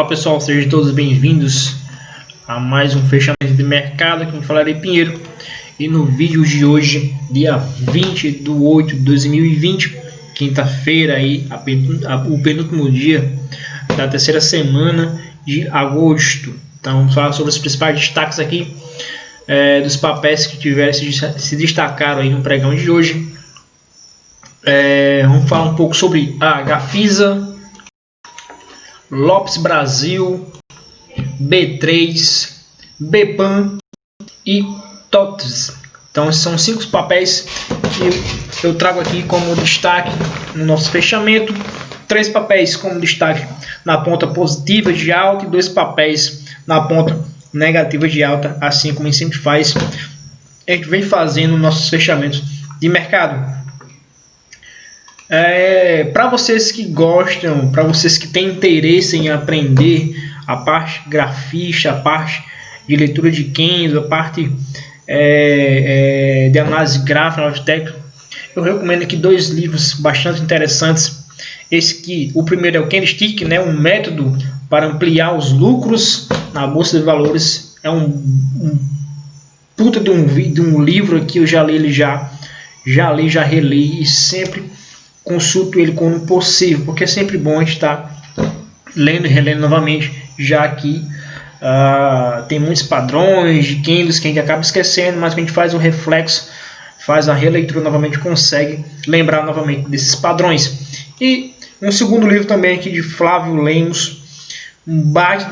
Fala pessoal, sejam todos bem-vindos a mais um fechamento de mercado. Aqui me falarei Pinheiro, e no vídeo de hoje, dia 20/8/2020, quinta-feira, aí, o penúltimo dia da terceira semana de agosto. Então vamos falar sobre os principais destaques aqui dos papéis que se destacaram aí no pregão de hoje. Vamos falar um pouco sobre a Gafisa, Lopes Brasil, B3, Bepam e TOTVS. Então esses são 5 papéis que eu trago aqui como destaque no nosso fechamento. 3 papéis como destaque na ponta positiva de alta e 2 papéis na ponta negativa de alta, assim como a gente sempre faz. A gente vem fazendo nossos fechamentos de mercado. Para vocês que gostam, para vocês que têm interesse em aprender a parte grafista, a parte de leitura de candle, a parte de análise gráfica, análise técnica, eu recomendo aqui 2 livros bastante interessantes. O primeiro é o Candlestick, né, um método para ampliar os lucros na bolsa de valores. É um puta de um livro que eu já li, já reli, e sempre consulto ele quando possível, porque é sempre bom a gente estar lendo e relendo novamente, já que tem muitos padrões de candles que a gente acaba esquecendo, mas que a gente faz o reflexo, faz a releitura novamente, consegue lembrar novamente desses padrões. E um segundo livro também aqui de Flávio Lemos, um baita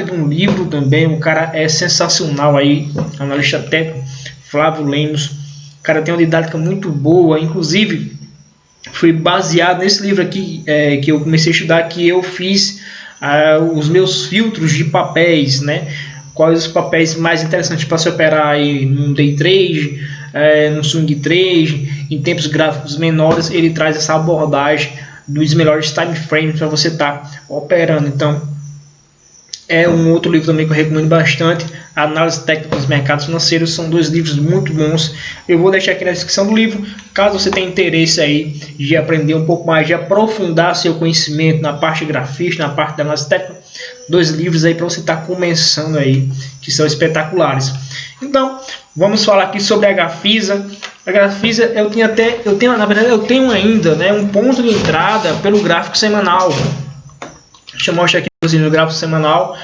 de um livro também. O cara é sensacional aí, analista técnico, Flávio Lemos. O cara tem uma didática muito boa, inclusive foi baseado nesse livro aqui que eu comecei a estudar, que eu fiz os meus filtros de papéis, né? Quais os papéis mais interessantes para se operar aí no day trade, no swing trade, em tempos gráficos menores. Ele traz essa abordagem dos melhores time frames para você estar operando. Então é um outro livro também que eu recomendo bastante, Análise Técnica dos Mercados Financeiros. São 2 livros muito bons. Eu vou deixar aqui na descrição do livro, caso você tenha interesse aí de aprender um pouco mais, de aprofundar seu conhecimento na parte grafista, na parte da análise técnica. 2 livros aí para você estar começando aí, que são espetaculares. Então vamos falar aqui sobre a Gafisa. A Gafisa eu tenho ainda, né, um ponto de entrada pelo gráfico semanal. Deixa eu mostrar aqui no gráfico semanal.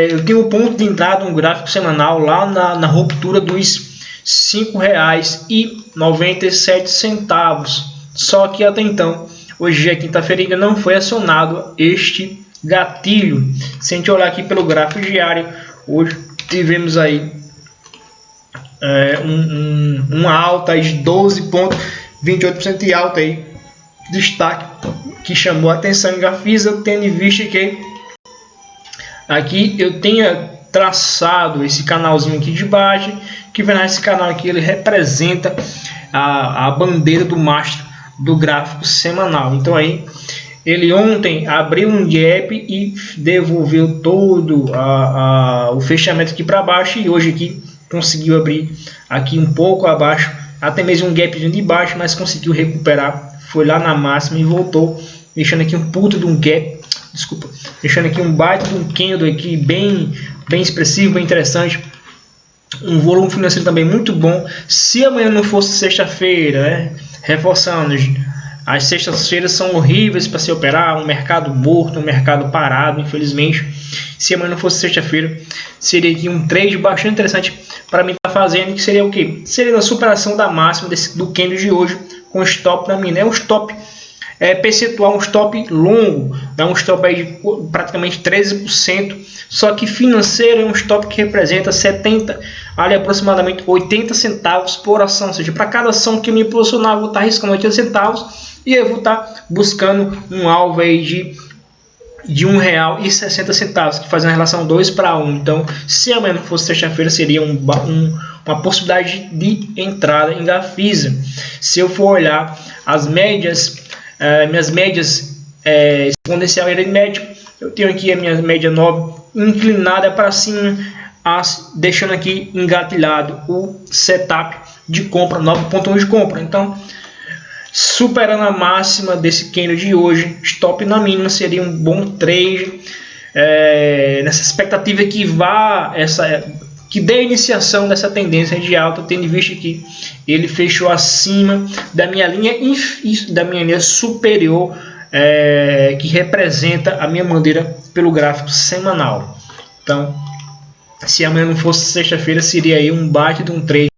Eu tenho um ponto de entrada no gráfico semanal lá na ruptura dos R$ 5,97. Só que até então, hoje é quinta-feira, ainda não foi acionado este gatilho. Se a gente olhar aqui pelo gráfico diário, hoje tivemos aí uma alta aí de 12,28% de alta aí, destaque que chamou a atenção em Gafisa, tendo em vista que aqui eu tenha traçado esse canalzinho aqui de baixo, que vem nesse canal aqui, ele representa a bandeira do mastro do gráfico semanal. Então aí ele ontem abriu um gap e devolveu todo o fechamento aqui para baixo, e hoje aqui conseguiu abrir aqui um pouco abaixo, até mesmo um gapzinho de baixo, mas conseguiu recuperar, foi lá na máxima e voltou, deixando aqui um puto de um gap, deixando aqui um baita de um candle aqui bem expressivo, bem interessante, um volume financeiro também muito bom. Se amanhã não fosse sexta-feira, né, reforçando, as sextas-feiras são horríveis para se operar, um mercado morto, um mercado parado, infelizmente. Se amanhã não fosse sexta-feira, seria aqui um trade bastante interessante para mim estar fazendo, que seria o quê? Seria a superação da máxima do candle de hoje, com stop na mina. É um stop percentual, um stop longo, dá um stop aí de praticamente 13%, só que financeiro é um stop que representa aproximadamente 80 centavos por ação, ou seja, para cada ação que eu me posicionar, eu vou estar arriscando 80 centavos, e eu vou estar buscando um alvo aí de R$ 1,60, que faz uma relação 2:1. Então, se amanhã não fosse sexta-feira, seria uma possibilidade de entrada em Gafisa. Se eu for olhar as médias, minhas médias exponencial e aritmético, eu tenho aqui a minha média 9 inclinada para cima, deixando aqui engatilhado o setup de compra, 9 pontos de compra. Então, superando a máxima desse candle de hoje. Stop na mínima seria um bom trade, nessa expectativa que dê a iniciação dessa tendência de alta, tendo em vista que ele fechou acima da minha linha superior, que representa a minha bandeira pelo gráfico semanal. Então, se amanhã não fosse sexta-feira, seria aí um baita de um trade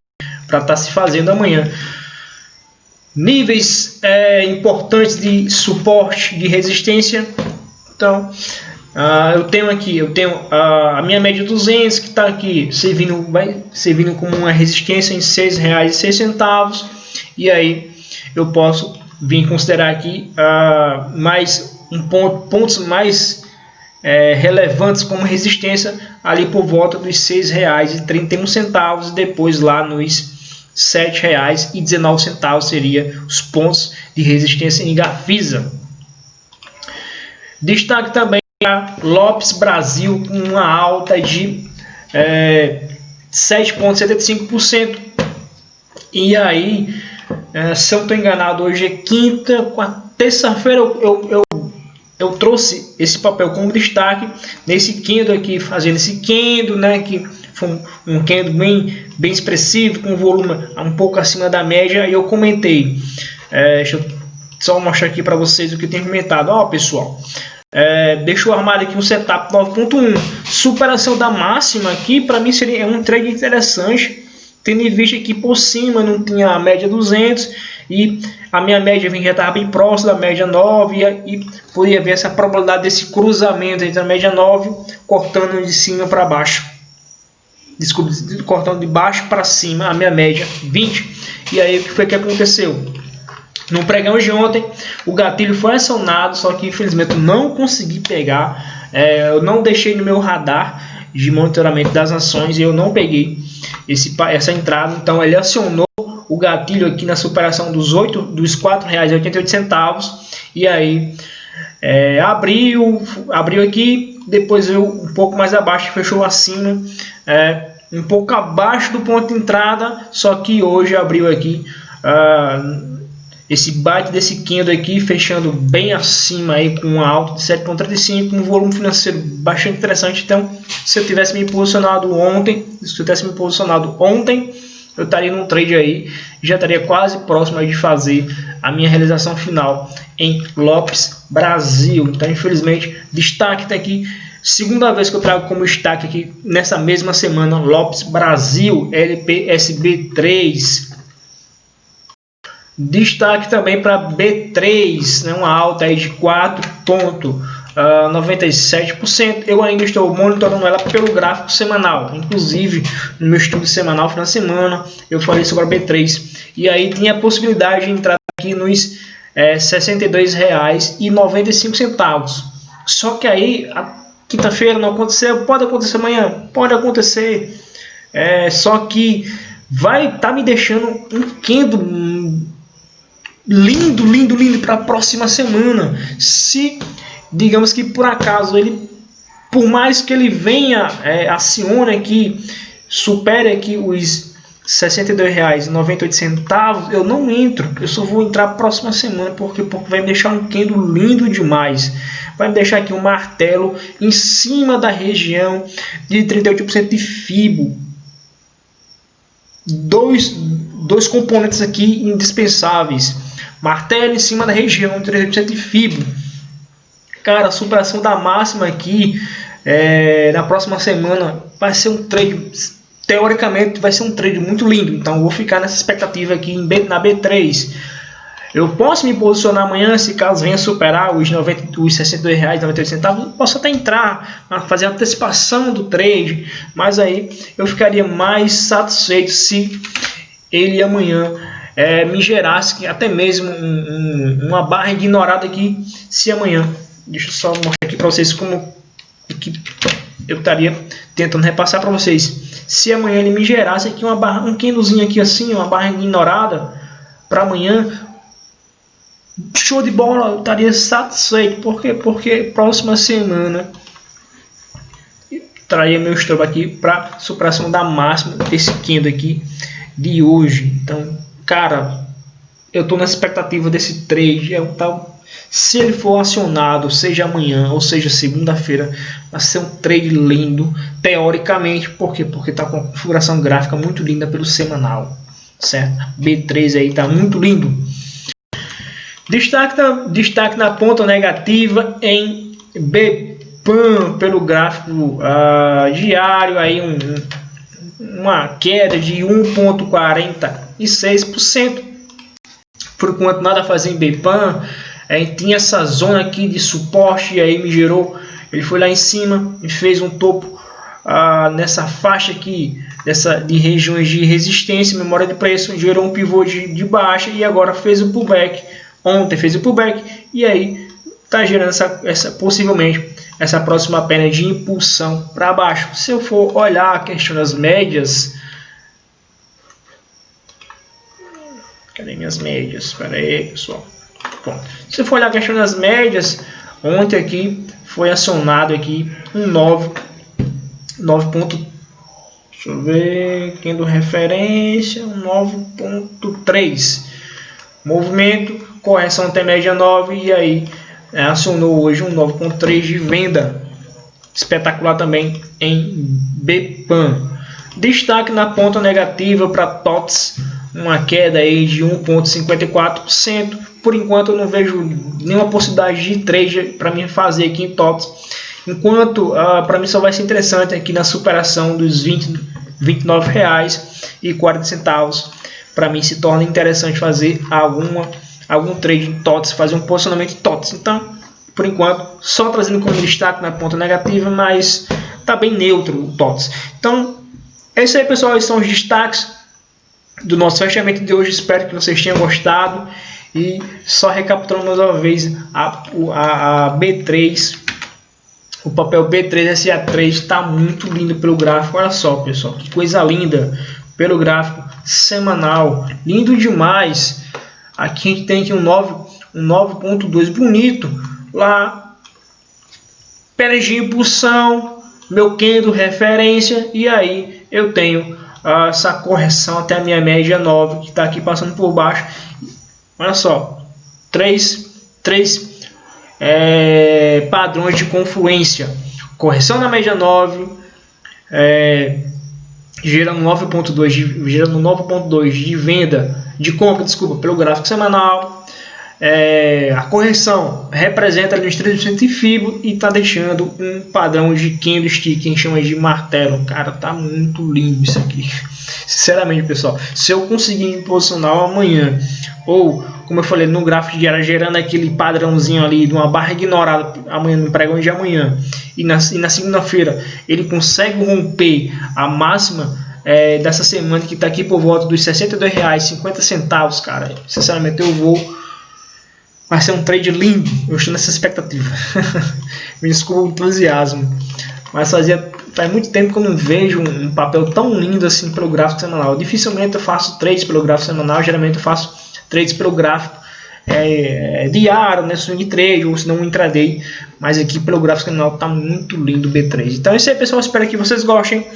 para estar se fazendo amanhã. Níveis importantes de suporte, de resistência. Então, eu tenho a minha média 200, que está aqui vai servindo como uma resistência em R$ 6,06. E aí eu posso vir considerar aqui pontos mais relevantes como resistência ali por volta dos R$ 6,31, e depois lá nos R$ 7,19 seria os pontos de resistência em Gafisa. Destaque também a Lopes Brasil com uma alta de 7,75%. E aí, se eu não estou enganado, hoje é quinta, com a terça-feira eu trouxe esse papel como destaque nesse candle aqui, fazendo esse candle, né, que foi um candle bem expressivo, com volume um pouco acima da média, e eu comentei. Deixa eu só mostrar aqui para vocês o que eu tenho comentado. Ó, pessoal, deixa eu armar aqui um setup 9.1, superação da máxima aqui, para mim seria um trade interessante, tendo em vista que por cima não tinha a média 200 e a minha média já estava bem próxima da média 9, e poderia ver essa probabilidade desse cruzamento entre a média 9 cortando de cima para baixo. Desculpa, cortando de baixo para cima a minha média 20. E aí o que foi que aconteceu? No pregão de ontem o gatilho foi acionado, só que infelizmente eu não consegui pegar. Eu não deixei no meu radar de monitoramento das ações e eu não peguei essa entrada. Então ele acionou o gatilho aqui na superação dos R$ 4,88, e aí abriu aqui, depois veio um pouco mais abaixo, fechou acima, um pouco abaixo do ponto de entrada, só que hoje abriu aqui esse bate desse candle aqui, fechando bem acima aí, com uma alta de 7,35, um volume financeiro bastante interessante. Então, se eu tivesse me posicionado ontem, eu estaria num trade aí, já estaria quase próximo aí de fazer a minha realização final em Lopes Brasil. Então, infelizmente, destaque está aqui, segunda vez que eu trago como destaque aqui nessa mesma semana, Lopes Brasil, LPSB3. Destaque também para B3, né, uma alta aí de 4,97%. Eu ainda estou monitorando ela pelo gráfico semanal. Inclusive, no meu estudo semanal, final de semana, eu falei sobre a B3. E aí tinha a possibilidade de entrar aqui nos R$ 62,95. Só que aí, a quinta-feira não aconteceu. Pode acontecer amanhã, pode acontecer. Só que vai estar me deixando um candle lindo para a próxima semana. Se, digamos que por acaso ele, por mais que ele venha, acione aqui, supere aqui os R$ 62,98, eu não entro. Eu só vou entrar próxima semana, porque vai me deixar um candle lindo demais. Vai me deixar aqui um martelo em cima da região de 38% de FIBO. Dois componentes aqui indispensáveis. Martelo em cima da região de 38% de FIBO. Cara, a superação da máxima aqui na próxima semana vai ser um trade, teoricamente vai ser um trade muito lindo. Então eu vou ficar nessa expectativa aqui na B3. Eu posso me posicionar amanhã, se caso venha superar os R$ 62,98, posso até entrar, fazer a antecipação do trade, mas aí eu ficaria mais satisfeito se ele amanhã me gerasse até mesmo uma barra ignorada aqui. Se amanhã, deixa eu só mostrar aqui para vocês como que eu estaria tentando repassar para vocês. Se amanhã ele me gerasse aqui uma barra, um candlezinho aqui assim, uma barra ignorada para amanhã, show de bola, eu estaria satisfeito. Por quê? Porque próxima semana traria meu stop aqui para superação da máxima desse candle aqui de hoje. Então, cara, eu estou na expectativa desse trade. Se ele for acionado, seja amanhã ou seja segunda-feira, vai ser um trade lindo, teoricamente. Por quê? Porque está com uma configuração gráfica muito linda pelo semanal, certo? B3 aí está muito lindo. Destaque na ponta negativa em BPAN pelo gráfico diário, aí uma queda de 1,46%. Por enquanto nada a fazer em BPAN. Tinha essa zona aqui de suporte e aí me gerou, ele foi lá em cima e fez um topo nessa faixa aqui de regiões de resistência, memória de preço, gerou um pivô de baixa e agora fez o pullback. Ontem fez o pullback e aí está gerando possivelmente essa próxima perna de impulsão para baixo. Se eu for olhar a questão das médias, cadê minhas médias? Espera aí, pessoal. Bom, se eu for olhar a questão das médias, ontem aqui foi acionado aqui um 9 ponto, deixa eu ver, quem do referência, um 9.3 movimento, correção até média 9 e aí acionou hoje um 9.3 de venda, espetacular também em BPAN. Destaque na ponta negativa para TOTS, uma queda aí de 1,54%. Por enquanto eu não vejo nenhuma possibilidade de trade para mim fazer aqui em TOTS. Enquanto para mim só vai ser interessante aqui na superação dos R$ 29,40. Para mim se torna interessante fazer algum trade em TOTS, fazer um posicionamento em TOTS. Então, por enquanto, só trazendo como destaque na ponta negativa, mas está bem neutro o TOTS. Então, é isso aí, pessoal. Esses são os destaques do nosso fechamento de hoje. Espero que vocês tenham gostado. E só recapitulando mais uma vez a B3, o papel B3 SA3 está muito lindo pelo gráfico. Olha só, pessoal, que coisa linda pelo gráfico semanal, lindo demais. Aqui a gente tem aqui um 9.2 bonito lá, pé de impulsão, meu candle referência, e aí eu tenho essa correção até a minha média 9 que está aqui passando por baixo. Olha só, três padrões de confluência, correção na média 9, gerando 9.2 de venda, de compra, desculpa, pelo gráfico semanal. A correção representa ali uns 3% de FIBO e está deixando um padrão de candlestick que a gente chama de martelo. Cara, tá muito lindo isso aqui. Sinceramente, pessoal, se eu conseguir me posicionar amanhã, ou como eu falei no gráfico diário, gerando aquele padrãozinho ali de uma barra ignorada amanhã no pregão de amanhã, e na segunda-feira ele consegue romper a máxima dessa semana, que está aqui por volta dos R$ 62,50, cara, sinceramente vai ser um trade lindo. Eu estou nessa expectativa. Me desculpa o entusiasmo, mas faz muito tempo que eu não vejo um papel tão lindo assim pelo gráfico semanal. Dificilmente eu faço trades pelo gráfico semanal, geralmente eu faço trades pelo gráfico diário, né, swing trade ou se não um intraday, mas aqui pelo gráfico semanal está muito lindo o B3. Então é isso aí, pessoal, espero que vocês gostem.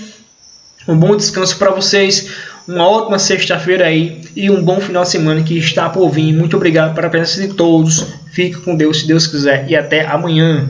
Um bom descanso para vocês, uma ótima sexta-feira aí e um bom final de semana que está por vir. Muito obrigado pela presença de todos. Fique com Deus, se Deus quiser, e até amanhã.